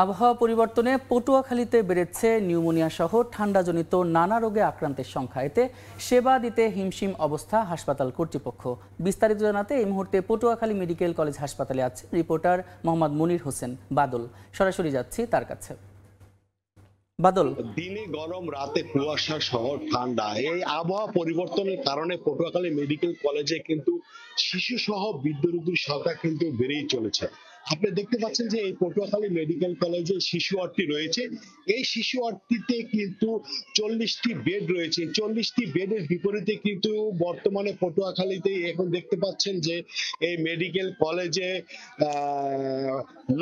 আবহাওয়া পরিবর্তনে পটুয়াখালীতে বেড়েছে নিউমোনিয়া সহ ঠান্ডাজনিত নানা রোগে আক্রান্তের সংখ্যা। এতে সেবা দিতে হিমশিম অবস্থা হাসপাতাল কর্তৃপক্ষ। বিস্তারিত জানাতে এই মুহূর্তে পটুয়াখালী মেডিকেল কলেজ হাসপাতালে আছে রিপোর্টার মোহাম্মদ মনির হোসেন বাদল। সরাসরি যাচ্ছি তার কাছে। বাদল, দিনে গরম, রাতে কুয়াশা সহ ঠান্ডা, এই আবহাওয়া পরিবর্তনের কারণে পটুয়াখালী মেডিকেল কলেজে কিন্তু শিশু সহ বৃদ্ধ রোগীর সংখ্যা কিন্তু বেড়েই চলেছে। আপনি দেখতে পাচ্ছেন যে এই পটুয়াখালী মেডিকেল কলেজে শিশু ওয়ার্ডটি রয়েছে। এই শিশু ওয়ার্ডটিতে কিন্তু 40টি বেড রয়েছে। 40টি বেডের বিপরীতে কিন্তু বর্তমানে পটুয়াখালীতে এখন দেখতে পাচ্ছেন যে এই মেডিকেল কলেজে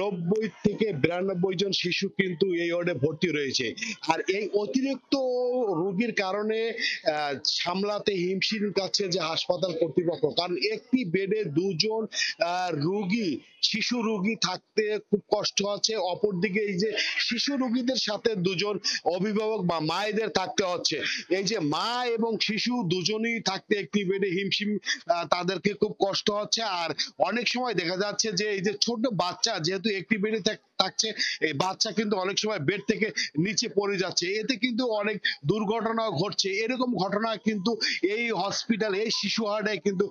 90 থেকে 92 জন শিশু কিন্তু এই ওয়ার্ডে ভর্তি রয়েছে। আর এই অতিরিক্ত রোগীর কারণে সামলাতে হিমশিম খাচ্ছে যে হাসপাতাল কর্তৃপক্ষ, কারণ একটি বেডে দুজন রোগী, শিশু রোগী থাকতে খুব কষ্ট হচ্ছে। অপরদিকে এই যে শিশু রোগীদের সাথে দুজন অভিভাবক বা মায়েদের থাকতে হচ্ছে। এই যে মা এবং শিশু দুজনেই থাকতে একটি বেডে হিমশিম, তাদেরকে খুব কষ্ট হচ্ছে। আর অনেক সময় দেখা যাচ্ছে যে এই যে ছোট বাচ্চা যেহেতু একটি বেডে থাকছে, এই বাচ্চা কিন্তু অনেক সময় বেড থেকে নিচে পড়ে যাচ্ছে, এতে কিন্তু অনেক দুর্ঘটনা ঘটছে। এরকম ঘটনা কিন্তু এই হসপিটাল, এই শিশু ওয়ার্ডে কিন্তু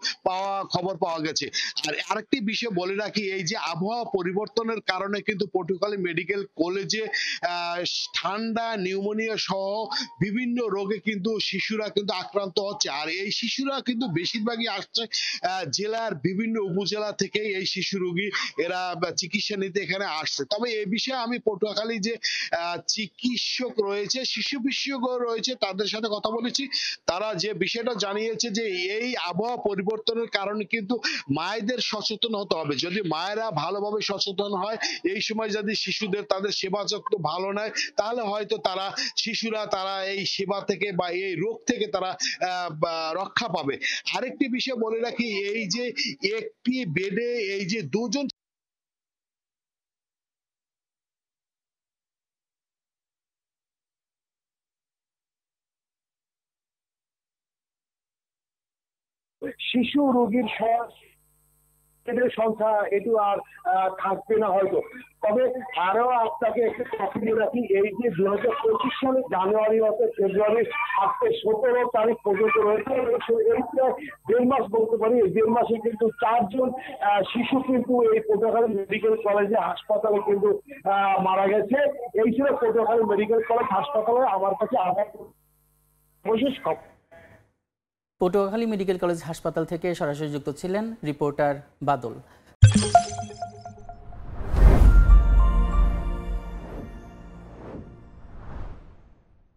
খবর পাওয়া গেছে। আর আরেকটি বিষয় বলে রাখি, এই যে আবহাওয়া পরিবর্তনের কারণে কিন্তু পটুয়াখালী মেডিকেল কলেজে ঠান্ডা, নিউমোনিয়া সহ বিভিন্ন রোগে কিন্তু শিশুরা কিন্তু আক্রান্ত হচ্ছে। আর এই শিশুরা কিন্তু বেশিরভাগই আসছে জেলার বিভিন্ন উপজেলা থেকে। এই শিশু রোগী এরা চিকিৎসা নিতে এখানে আসছে। তবে এই বিষয়ে আমি পটুয়াখালী যে চিকিৎসক রয়েছে, শিশু বিশেষজ্ঞ রয়েছে, তাদের সাথে কথা বলেছি। তারা যে বিষয়টা জানিয়েছে যে এই আবহাওয়া পরিবর্তনের কারণে কিন্তু মায়েদের সচেতন হতে হবে। যদি মায়েরা ভালোভাবে সচেতন হয়, এই সময় যদি শিশুদের তাদের সেবা যত্ন ভালো নেয়, তাহলে হয়তো শিশুরা এই সেবা থেকে বা এই রোগ থেকে তারা রক্ষা পাবে। আরেকটি বিষয় বলে রাখি, এই যে একটি বেডে এই যে দুজন শিশু রোগীর সংখ্যা এটু আর থাকবে না হয়তো। তবে আরো আপনাকে একটু কথা দিয়ে রাখি, এই যে 2025 সালের জানুয়ারি হতে ফেব্রুয়ারি আজকে 17 তারিখ পর্যন্ত রয়েছে, এই প্রায় 1.5 মাস বলতে পারি। এই 1.5 মাসে কিন্তু 4 জন শিশু কিন্তু এই পটুয়াখালী মেডিকেল কলেজে হাসপাতালে কিন্তু মারা গেছে। এই ছিল পটুয়াখালী মেডিকেল কলেজ হাসপাতালে আমার কাছে আবার বিশেষ খবর। পটুয়াখালী মেডিকেল কলেজ হাসপাতাল থেকে সরাসরি যুক্ত ছিলেন রিপোর্টার বাদল।